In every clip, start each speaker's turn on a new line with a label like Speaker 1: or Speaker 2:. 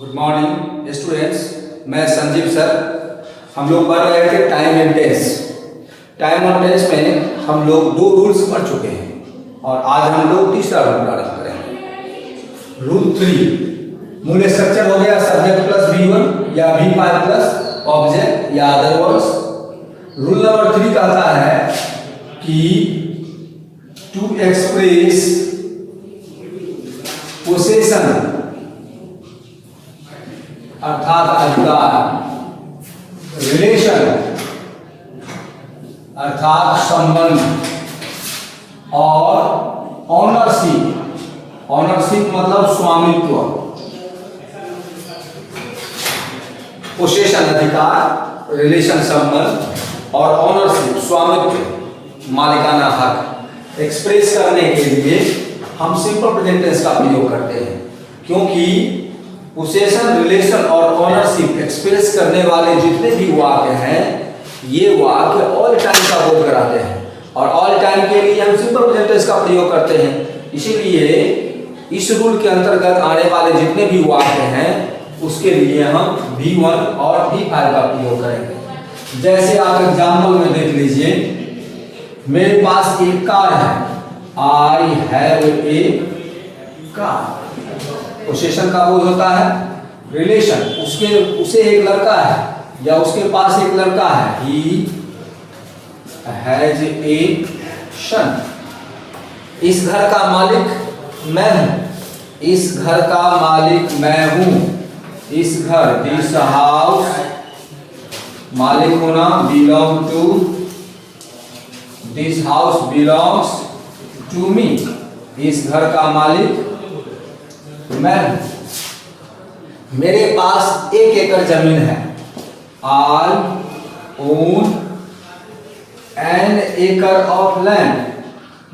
Speaker 1: Good morning students, मैं Sanjeev sir. हम लोग पढ़ रहे थे टाइम एंड टेंस। टाइम और टेंस में हम लोग 2 रूल्स पढ़ चुके हैं और आज हम लोग तीसरा रूल प्रारंभ करेंगे। रूल 3 मूल स्ट्रक्चर हो गया सब्जेक्ट प्लस V1 या V5 प्लस ऑब्जेक्ट या अदर वर्ड्स। रूल नंबर 3 कहता है कि टू एक्सप्रेस पोसेशन अर्थात अधिकार, रिलेशन अर्थात संबंध और ऑनरशिप, ऑनरशिप मतलब स्वामित्व। पोसेशन अधिकार, रिलेशन संबंध और ऑनरशिप स्वामित्व मालिकाना हक एक्सप्रेस करने के लिए हम सिंपल प्रेजेंट टेंस का प्रयोग करते हैं, क्योंकि पोसेशन, रिलेशन और ऑनरशिप एक्सप्रेस करने वाले जितने भी वाक्य हैं, ये वाक्य ऑल टाइम का बोध कराते हैं और ऑल टाइम के लिए हम सिंपल प्रेजेंट टेंस का प्रयोग करते हैं। इसीलिए इस रूल के अंतर्गत आने वाले जितने भी वाक्य हैं उसके लिए हम V1 और V5 का प्रयोग करेंगे। जैसे आप एग्जाम्पल में देख लीजिए, मेरे पास एक कार है, I have a car. Possession का बोध होता है रिलेशन, उसे एक लड़का है या उसके पास एक लड़का है, ही हैज ए सन। इस घर का मालिक मैं हूं, इस घर का मालिक मैं हूं। इस घर, दिस हाउस, मालिक होना belong to, this house belongs to me. इस घर का मालिक मैं। मेरे पास 1 एकड़ जमीन है, I own an acre of land।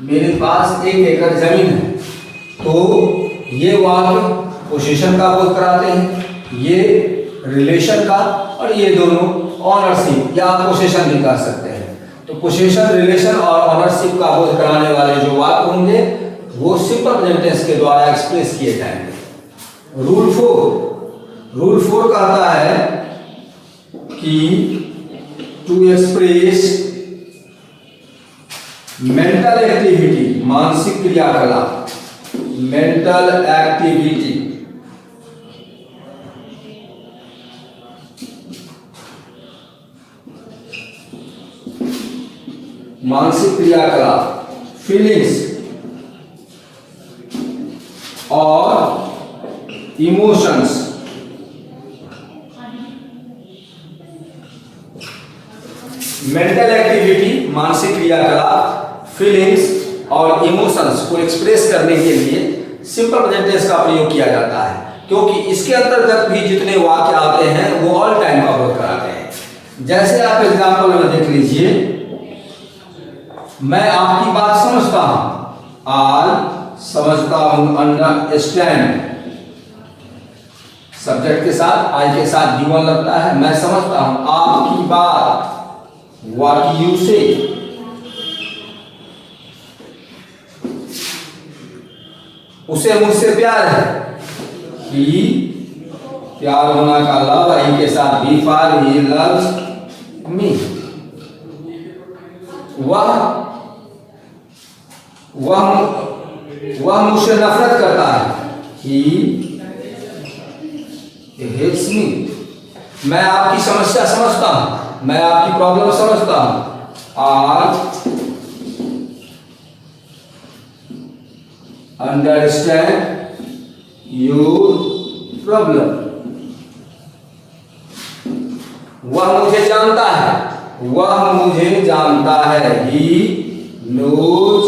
Speaker 1: मेरे पास 1 एकड़ जमीन है। तो ये वाक्य पोजीशन का बोध कराते हैं, ये रिलेशन का, और ये दोनों ऑनरशिप या पोजीशन भी कर सकते हैं। तो पोजीशन, रिलेशन और ऑनरशिप का बोध कराने वाले जो वाक्य होंगे वो सिंपल प्रेजेंट टेंस के द्वारा एक्सप्रेस किए जाएंगे। रूल 4 कहता है कि टू एक्सप्रेस मेंटल एक्टिविटी, मानसिक क्रियाकलाप, मेंटल एक्टिविटी, मानसिक क्रियाकलाप, फीलिंग्स और इमोशंस, मेंटल एक्टिविटी, मानसिक क्रियाकलाप, फीलिंग्स और इमोशंस को एक्सप्रेस करने के लिए सिंपल प्रेजेंट टेंस का प्रयोग किया जाता है, क्योंकि इसके अंतर्गत भी जितने वाक्य आते हैं वो ऑल टाइम का बोध कराते हैं। जैसे आप एग्जाम्पल में देख लीजिए, मैं आपकी बात समझता हूं, आई समझता हूं, अंडरस्टैंड। सब्जेक्ट के साथ आई के साथ V1 लगता है, मैं समझता हूं आपकी बात, व्हाट यू से। उसे मुझसे प्यार है, ही प्यार होना का लव, आई के साथ V5, ही लव्स मी। वह मुझसे नफरत करता है, ही हेट्स मी। मैं आपकी समस्या समझता हूं, मैं आपकी प्रॉब्लम समझता हूं, आई अंडरस्टैंड योर प्रॉब्लम। वह मुझे जानता है, वह मुझे जानता है, ही नोज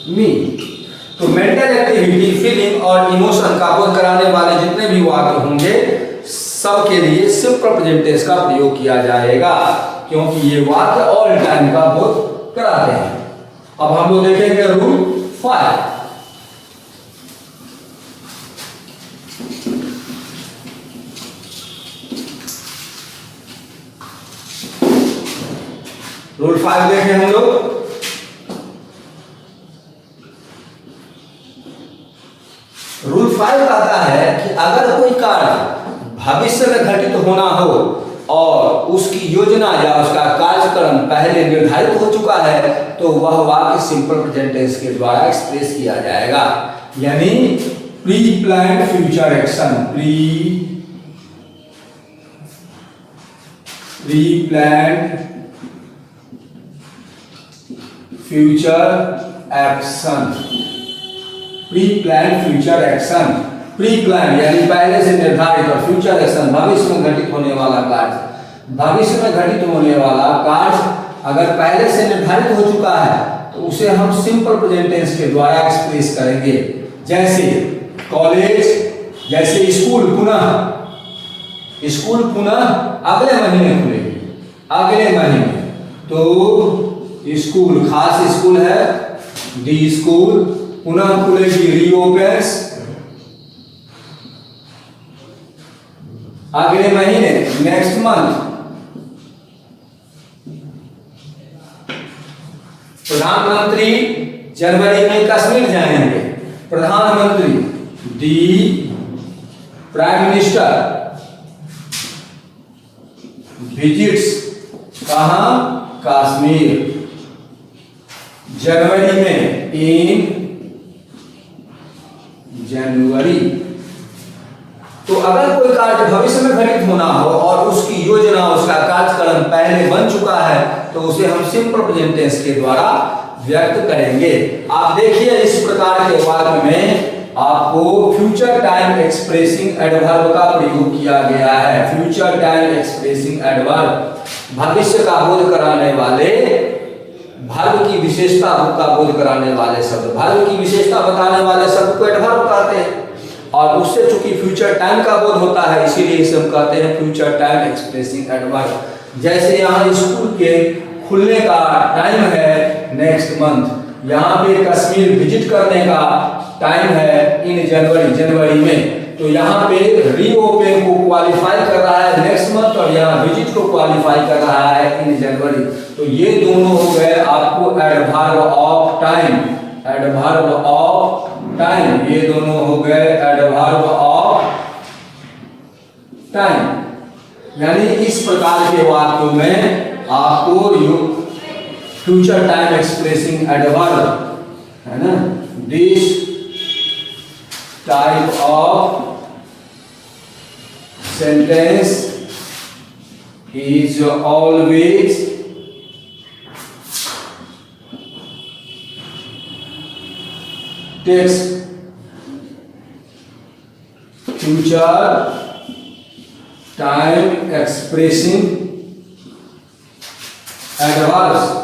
Speaker 1: मी। तो मेंटल एक्टिविटी, फीलिंग और इमोशन का बोध कराने वाले जितने भी वाक्य होंगे सब के लिए सिंपल प्रेजेंट टेंस का प्रयोग किया जाएगा, क्योंकि ये वाक्य ऑल टाइम का बोध कराते हैं। अब हम लोग देखेंगे रूल 5। रूल 5 देखें हम लोग। रूल 5 कहता है कि अगर कोई कार्य भविष्य में घटित होना हो और उसकी योजना या उसका कार्यक्रम पहले निर्धारित हो चुका है तो वह वाक्य सिंपल प्रेजेंट टेंस के द्वारा एक्सप्रेस किया जाएगा। यानी pre planned future action, pre planned future action, pre plan future action. Pre plan यानी पहले से निर्धारित और फ्यूचर एक्शन भविष्य में घटित होने वाला कार्य। भविष्य में घटित होने वाला कार्य अगर पहले से निर्धारित हो चुका है तो उसे हम सिंपल प्रेजेंट टेंस के द्वारा एक्सप्रेस करेंगे। जैसे कॉलेज, जैसे स्कूल पुनः अगले महीने खुलेगी, अगले महीने। तो स्कूल खास स्कूल है, दी स्कूल पुनः खुलेगी, रीओपन्स अगले महीने, नेक्स्ट मंथ। प्रधानमंत्री जनवरी में कश्मीर जाएंगे, प्रधानमंत्री, दी प्राइम मिनिस्टर विजिट्स कहां, कश्मीर, जनवरी में, इन जनवरी। तो अगर कोई कार्य भविष्य में घटित होना हो और उसकी योजना, उसका कार्यक्रम पहले बन चुका है तो उसे हम सिंपल प्रेजेंट टेंस के द्वारा व्यक्त करेंगे। आप देखिए इस प्रकार के वाक्य में आपको फ्यूचर टाइम एक्सप्रेसिंग एडवर्ब का प्रयोग किया गया है। फ्यूचर टाइम एक्सप्रेसिंग एडवर्ब भविष्य का बोध कराने वाले, वर्ब की विशेषता का बोध कराने वाले शब्द, वर्ब की विशेषता बताने वाले शब्द को एडवर्ब कहते हैं। और उससे चूंकि फ्यूचर टाइम का बोध होता है इसीलिए इसे हम कहते हैं फ्यूचर टाइम एक्सप्रेसिंग एडवर्ब। जैसे यहाँ स्कूल के खुलने का टाइम है नेक्स्ट मंथ, यहाँ पे कश्मीर विजिट करने का टाइम है इन जनवरी, जनवरी में। तो यहाँ पे रीओपन को क्वालिफाई कर रहा है नेक्स्ट मंथ और यहाँ विजिट को क्वालिफाई कर रहा है इन जनवरी। तो ये दोनों हो गए आपको adverb of time, adverb of time, ये दोनों हो गए एडवर्ब ऑफ टाइम। यानी इस प्रकार के वाक्यों में आपको फ्यूचर टाइम एक्सप्रेसिंग एडवर्ब है ना, this type of sentence is always takes future time expressing adverbs।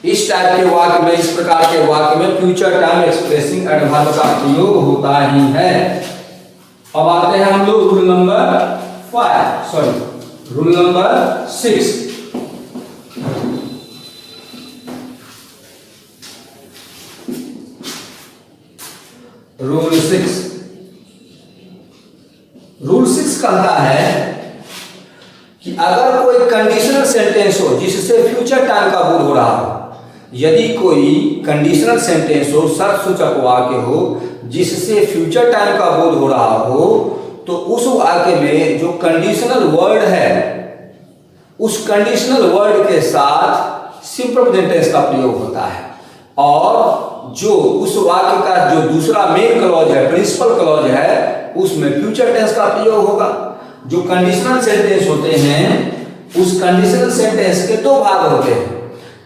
Speaker 1: इस टाइप के वाक्य में, इस प्रकार के वाक्य में फ्यूचर टाइम एक्सप्रेसिंग एडवर्ब का प्रयोग होता ही है। अब आते हैं हम लोग rule number 5, sorry rule number 6। Rule 6, rule 6 कहता है कि अगर कोई कंडीशनल सेंटेंस हो जिससे फ्यूचर टाइम का बोध हो रहा हो, यदि कोई कंडीशनल सेंटेंस हो, शर्त सूचक वाक्य हो जिससे फ्यूचर टाइम का बोध हो रहा हो, तो उस वाक्य में जो कंडीशनल वर्ड है उस कंडीशनल वर्ड के साथ सिंपल प्रेजेंट टेंस का प्रयोग होता है। और जो उस वाक्य का जो दूसरा मेन क्लॉज है, प्रिंसिपल क्लॉज है, उसमें फ्यूचर टेंस का प्रयोग होगा। जो कंडीशनल सेंटेंस होते हैं उस कंडीशनल सेंटेंस के दो भाग होते हैं,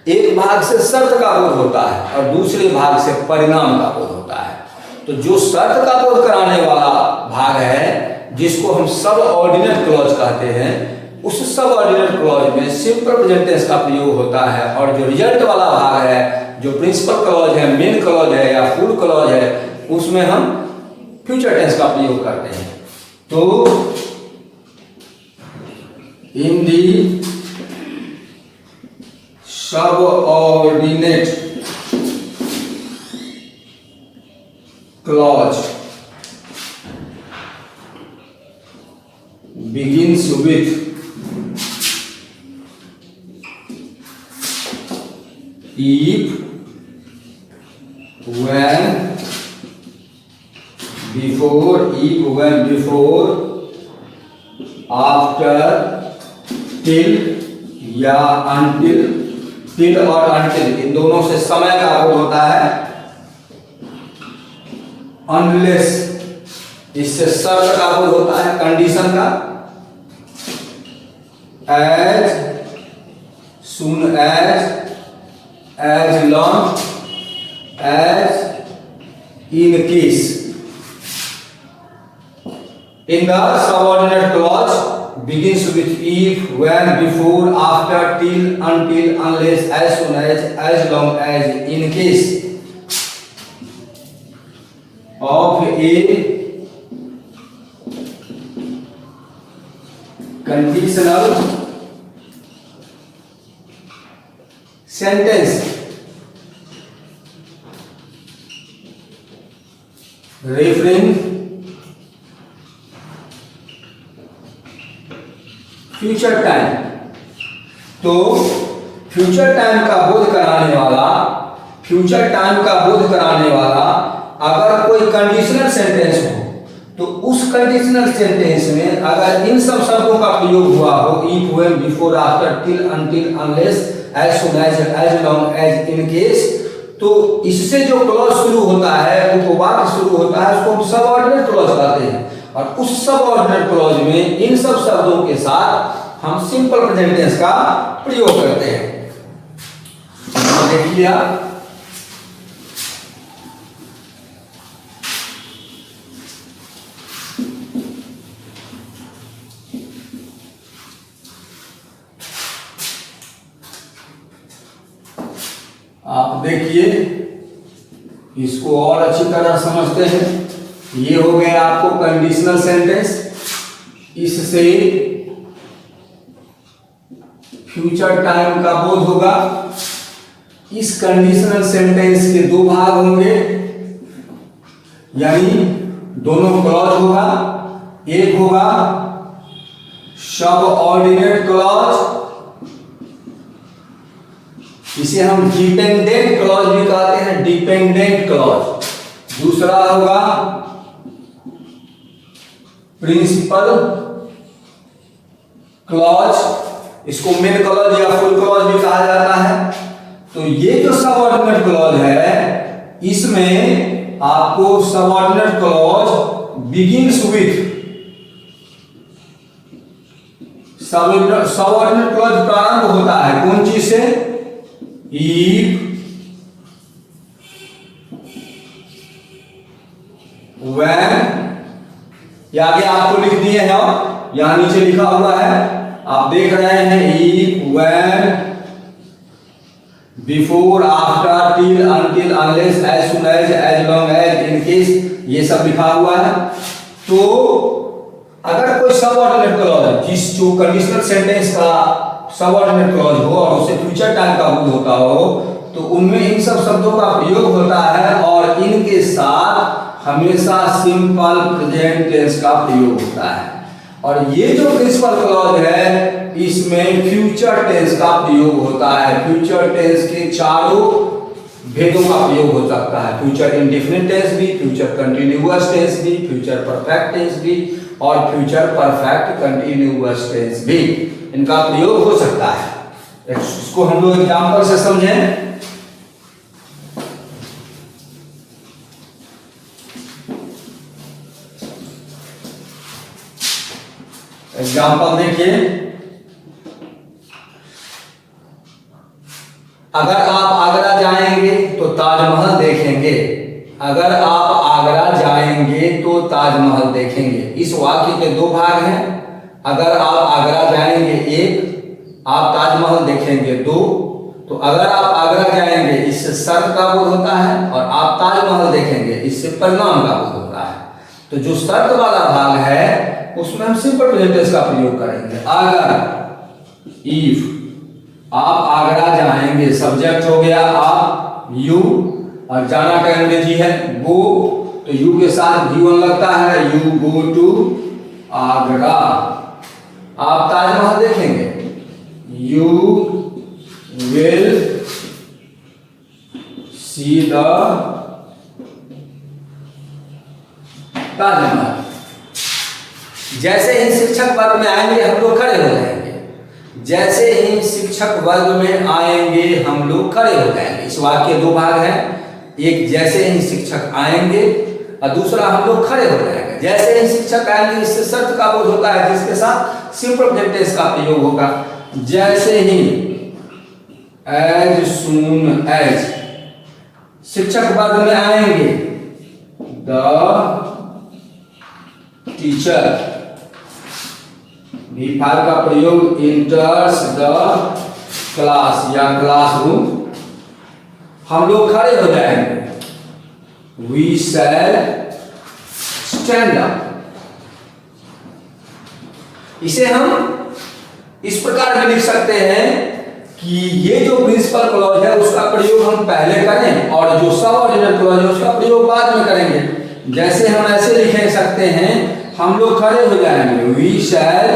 Speaker 1: एक भाग से शर्त का बोध होता है और दूसरे भाग से परिणाम का बोध होता है। तो जो शर्त का बोध कराने वाला भाग है जिसको हम सब ऑर्डिनेट क्लॉज कहते हैं, उस सब ऑर्डिनेट क्लॉज में सिंपल प्रेजेंट टेंस का प्रयोग होता है। और जो रिजल्ट वाला भाग है, जो प्रिंसिपल क्लॉज है, मेन क्लॉज है या फुल क्लॉज है, उसमें हम फ्यूचर टेंस का प्रयोग करते हैं। तो इन दी subordinate clause begins with if, when, before, if when before, after, till या अनटिल। टिल और अनटिल इन दोनों से समय का बोध होता है। अनलेस इससे शर्त का बोध होता है, कंडीशन का। As soon as long as, in case। In the subordinate clause begins with if, when, before, after, till, until, unless, as soon as long as, in case of a conditional sentence referring future time. तो future time का बोध कराने वाला, future time का बोध कराने वाला अगर कोई कंडीशनल सेंटेंस हो तो उस कंडीशनल सेंटेंस में अगर इन सब शब्दों का प्रयोग हुआ हो, if, when, before, after, till, until, unless, as soon as long as, in case, तो इससे जो क्लॉज शुरू होता है, उपवाक्य शुरू होता है, उसको हम सबऑर्डिनेट क्लॉज कहते हैं। और उस सबऑर्डिनेट क्लॉज में इन सब शब्दों के साथ हम सिंपल प्रेजेंट टेंस का प्रयोग करते हैं। देख लिया। आप देखिए, इसको और अच्छी तरह समझते हैं। ये हो गया आपको कंडीशनल सेंटेंस। इससे फ्यूचर टाइम का बोध होगा। इस कंडीशनल सेंटेंस के दो भाग होंगे, यानी दोनों क्लॉज होगा। एक होगा सबऑर्डिनेट क्लॉज, इसे हम डिपेंडेंट क्लॉज भी कहते हैं, डिपेंडेंट क्लॉज। दूसरा होगा प्रिंसिपल क्लॉज, इसको मेन क्लॉज या फुल क्लॉज भी कहा जाता है। तो ये जो सबऑर्डिनेट क्लॉज है, इसमें आपको subordinate clause begins with, subordinate clause प्रारंभ होता है कौन चीज से? इफ, व्हेन, ये आगे आपको लिख दिए हैं और यहां नीचे लिखा हुआ है, आप देख रहे हैं। If, when, before, after, till, until, unless, as soon as long as, in case, ये सब लिखा हुआ है। तो अगर कोई सबऑर्डिनेट क्लॉज है, जिस जो कंडीशनल सेंटेंस का सबऑर्डिनेट क्लॉज हो और उसे फ्यूचर टाइम का बोध होता हो, तो उनमें इन सब शब्दों का प्रयोग होता है और इनके साथ हमेशा सिंपल प्रेजेंट टेंस का प्रयोग होता है। और ये जो प्रिंसिपल क्लॉज है, इसमें फ्यूचर टेंस का प्रयोग होता है। फ्यूचर टेंस के चारों भेदों का प्रयोग हो सकता है। फ्यूचर इंडेफिनिट टेंस भी, फ्यूचर कंटिन्यूअस टेंस भी, फ्यूचर परफेक्ट टेंस भी और फ्यूचर परफेक्ट कंटिन्यूअस टेंस भी, इनका प्रयोग हो सकता है। इसको हम लोग एग्जांपल से समझें। एग्जाम्पल देखिए, अगर आप आगरा जाएंगे तो ताजमहल देखेंगे। अगर आप आगरा जाएंगे तो ताजमहल देखेंगे। इस वाक्य के दो भाग हैं। अगर आप आगरा जाएंगे एक, आप ताजमहल देखेंगे दो। तो अगर आप आगरा जाएंगे इससे शर्त का बोध होता है और आप ताजमहल देखेंगे इससे परिणाम का बोध होता है। तो जो शर्त वाला भाग है उसमें हम सिंपल प्रेजेंट टेंस का प्रयोग करेंगे। अगर, इफ, आप आगरा जाएंगे, सब्जेक्ट हो गया आप, यू, और जाना का अंग्रेजी है गो, तो यू के साथ V1 लगता है, यू गो टू आगरा। आप ताजमहल देखेंगे, you will see the Taj Mahal. जैसे ही शिक्षक वर्ग में आएंगे हम लोग खड़े हो जाएंगे। जैसे ही शिक्षक वर्ग में आएंगे हम लोग खड़े हो जाएंगे। इस वाक्य के दो भाग हैं, एक जैसे ही शिक्षक आएंगे और दूसरा हम लोग खड़े हो जाएंगे। जैसे ही शिक्षक आएंगे इससे शर्त का बोध होता है जिसके साथ सिंपल प्रेजेंट टेंस का प्रयोग होगा। जैसे ही, एज सून एज शिक्षक वर्ग में आएंगे, द टीचर V5 का प्रयोग इंटर्स द क्लास या क्लासरूम, हम लोग खड़े हो जाएंगे। We shall stand up। इसे हम इस प्रकार में लिख सकते हैं कि ये जो प्रिंसिपल क्लॉज है उसका प्रयोग हम पहले करें और जो सबऑर्डिनेट क्लॉज है उसका प्रयोग बाद में करेंगे। जैसे हम ऐसे लिख सकते हैं, हम लोग खड़े हो जाएंगे। We shall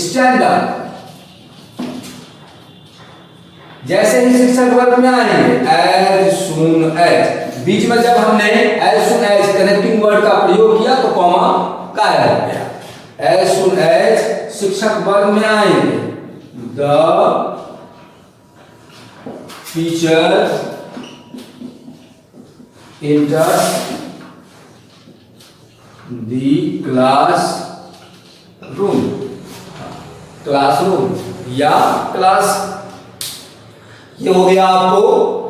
Speaker 1: stand up। जैसे ही शिक्षक वर्ग में आएंगे, as soon as, बीच में जब हमने as soon as connecting word का प्रयोग किया तो कॉमा गायब हो गया। as soon as शिक्षक वर्ग में आएंगे, the teacher enters the classroom, classroom या क्लास। ये हो गया आपको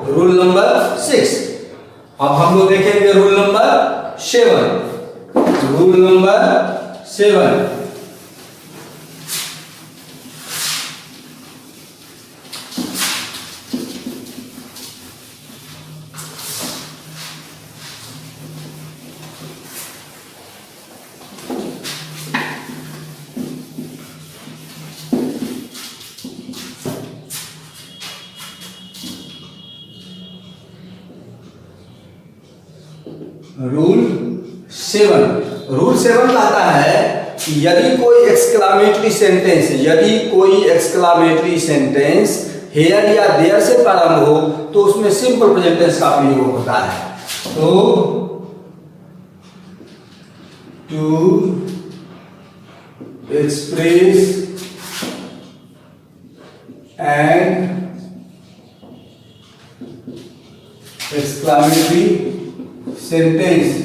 Speaker 1: रूल नंबर 6। अब हम लोग देखेंगे rule number 7। Rule number 7, rule 7 कहता है कि यदि कोई एक्सक्लामेटरी सेंटेंस हेयर या देयर से प्रारंभ हो तो उसमें सिंपल प्रेजेंट टेंस का प्रयोग होता है। तो to express and exclamatory sentence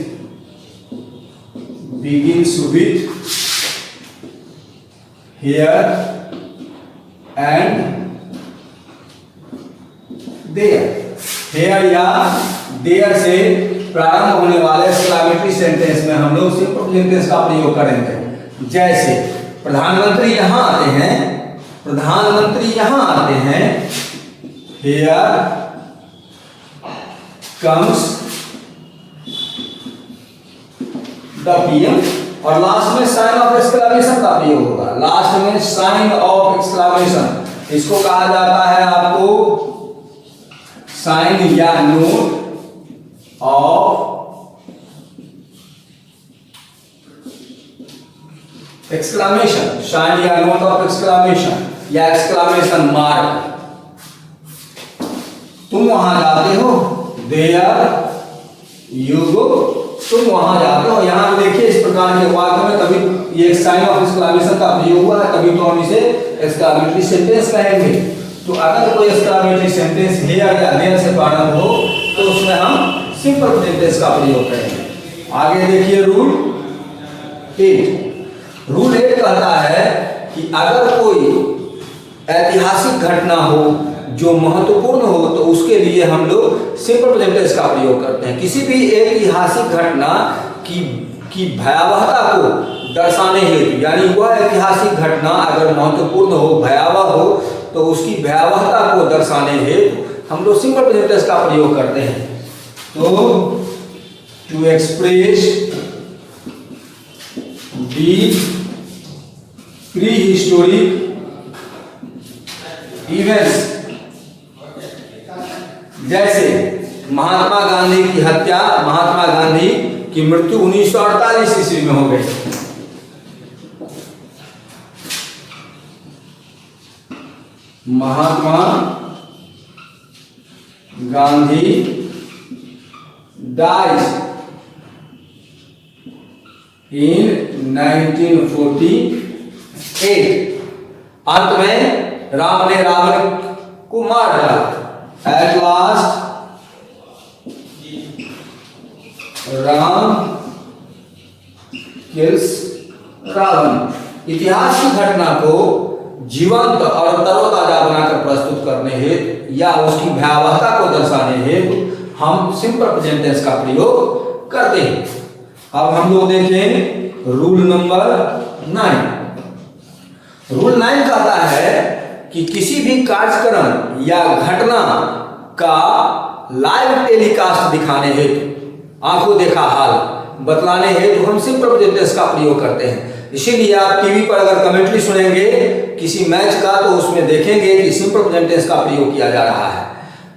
Speaker 1: begins with here and there। here या there से प्रारंभ होने वाले एक्सक्लामेटरी सेंटेंस में हम लोग सिंपल प्रेजेंट टेंस का प्रयोग करेंगे। जैसे प्रधानमंत्री यहाँ आते हैं, here comes द PM और लास्ट में साइन ऑफ एक्सक्लामेशन का प्रयोग होगा। लास्ट में साइन ऑफ एक्सक्लामेशन, इसको कहा जाता है आपको साइन या नोट ऑफ एक्सक्लामेशन, साइन या नोट ऑफ एक्सक्लामेशन या एक्सक्लामेशन मार्क। तुम वहां जाते हो, देयर यू गो, तुम वहां जाते हो। यहां देखिए इस प्रकार के वाक्य में कभी ये साइन ऑफ एक्सक्लामेशन का प्रयोग हुआ है, कभी तो हम इसे एक्सक्लामेटरी सेंटेंस कहेंगे। तो अगर कोई एक्सक्लामेटरी सेंटेंस हियर या देयर से प्रारंभ हो तो उसमें हम सिंपल प्रेजेंट टेंस का प्रयोग करेंगे। आगे देखिए रूल 8। रूल 8 कहता है कि अगर कोई ऐतिहासिक घटना हो जो महत्वपूर्ण हो तो उसके लिए हम लोग सिंपल प्रेजेंट टेंस का प्रयोग करते हैं। किसी भी ऐतिहासिक घटना की भयावहता को दर्शाने हेतु, यानी वह ऐतिहासिक घटना अगर महत्वपूर्ण हो, भयावह हो, तो उसकी भयावहता को दर्शाने हेतु हम लोग सिंपल प्रेजेंट टेंस का प्रयोग करते हैं। तो to express the prehistoric events, जैसे महात्मा गांधी की हत्या, महात्मा गांधी की मृत्यु 1948 ईस्वी में हो गई। Mahatma Gandhi dies in 1948। अंत में राम ने रावण को मार डाला। At last Ram kills Ravan. इतिहास की घटना को जीवंत और तरोताजा बनाकर प्रस्तुत करने हेतु या उसकी भयावहता को दर्शाने हेतु हम सिंपल प्रेजेंट टेंस का प्रयोग करते हैं। अब हम लोग देखें रूल नंबर 9। रूल 9 कहता है कि किसी भी कार्यक्रम या घटना का लाइव टेलीकास्ट दिखाने हेतु, आंखों देखा हाल बतलाने हेतु हम सिंपल प्रेजेंट टेंस का प्रयोग करते हैं। इसीलिए आप टीवी पर अगर कमेंट्री सुनेंगे किसी मैच का तो उसमें देखेंगे कि सिंपल प्रेजेंट टेंस का प्रयोग किया जा रहा है।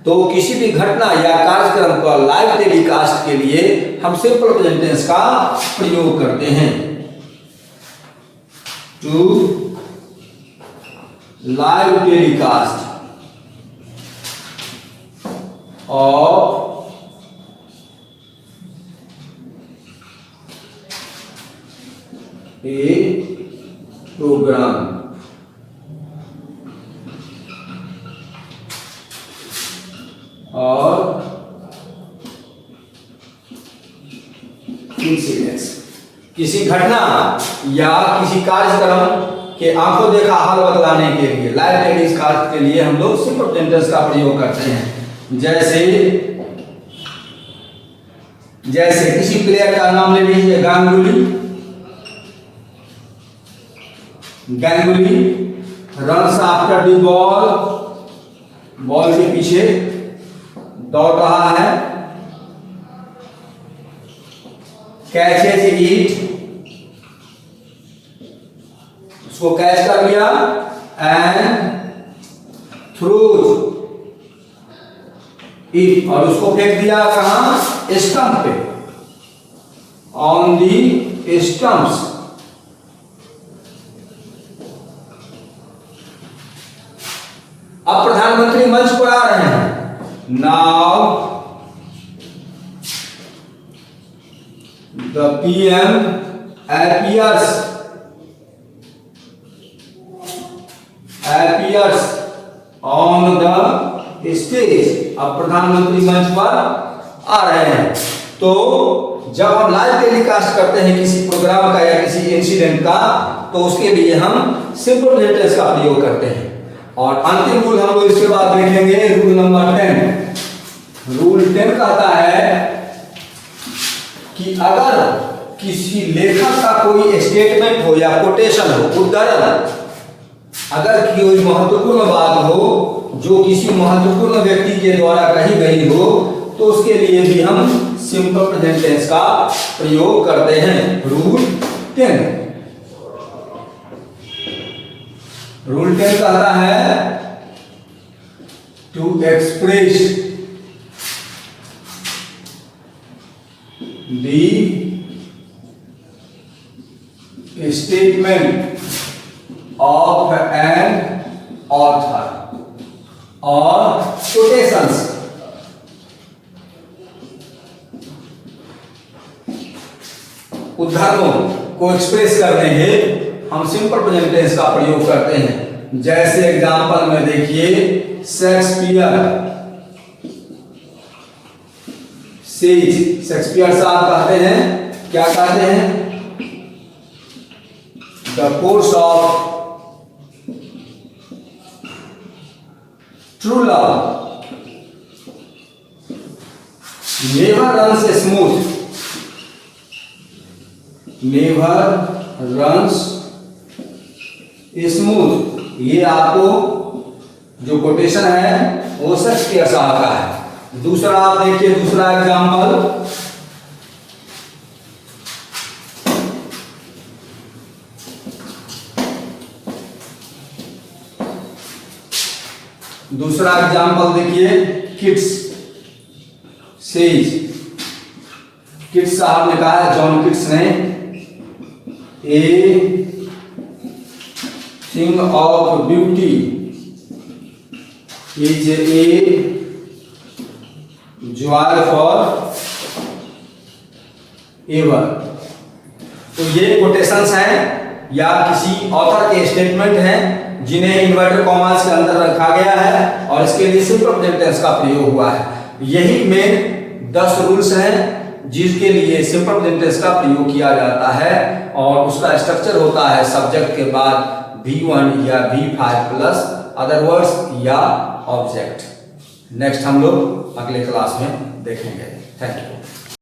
Speaker 1: तो किसी भी घटना या कार्यक्रम का लाइव टेलीकास्ट के लिए हम सिंपल प्रेजेंट टेंस का प्रयोग करते हैं। To live telecast of a programme और इंसिडेंट्स। किसी घटना या किसी कार्यक्रम के आंखों देखा हाल बतलाने के लिए लाइव टेलीकास्ट के लिए हम लोग सिंपल प्रेजेंट टेंस का प्रयोग करते हैं। जैसे किसी प्लेयर का नाम ले लीजिए, Ganguly runs after the ball, ball के पीछे दौड़ रहा है। कैचेज इट, उसको कैच कर लिया। एंड थ्रोज इट, और उसको फेंक दिया कहां? स्टंप पे, ऑन दी स्टंप्स। अब प्रधानमंत्री मंच पर आ रहे हैं। Now the PM appears on the stage। अब प्रधानमंत्री मंच पर आ रहे हैं। तो जब हम लाइव टेलीकास्ट करते हैं किसी प्रोग्राम का या किसी इंसिडेंट का, तो उसके लिए हम सिंपल प्रेजेंट टेंस का प्रयोग करते हैं। और अंतिम रूल हम लोग इसके बाद देखेंगे, रूल नंबर 10। रूल 10 कहता है कि अगर किसी लेखक का कोई स्टेटमेंट हो या कोटेशन हो, उद्धरण, अगर कोई महत्वपूर्ण बात हो जो किसी महत्वपूर्ण व्यक्ति के द्वारा कही गई हो, तो उसके लिए भी हम सिंपल प्रेजेंट टेंस का प्रयोग करते हैं। रूल 10 कहता है to express the statement of an author और कोटेशंस। उदाहरणों को एक्सप्रेस करने हैं हम सिंपल प्रेजेंट टेंस का प्रयोग करते हैं। जैसे एग्जांपल में देखिए, शेक्सपियर साहब कहते हैं, क्या कहते हैं? The course of true love never runs smooth, ये आपको जो कोटेशन है वो शेक्सपियर साहब का है। दूसरा आप देखिए, दूसरा एग्जांपल, देखिए, किट्स साहब ने कहा है, जॉन किट्स ने, a thing of beauty is a joy for ever. तो ये कोटेशंस हैं या किसी ऑथर के स्टेटमेंट हैं जिन्हें इन्वर्टेड कॉमास के अंदर रखा गया है और इसके लिए सिंपल प्रेजेंट टेंस का प्रयोग हुआ है। यही मेन 10 रूल्स हैं जिसके लिए सिंपल प्रेजेंट टेंस का प्रयोग किया जाता है और उसका स्ट्रक्चर होता है सब्जेक्ट के बाद V1 या V5 प्लस अदर वर्ड्स या ऑब्जेक्ट। नेक्स्ट हम लोग अगले क्लास में देखेंगे। Thank you.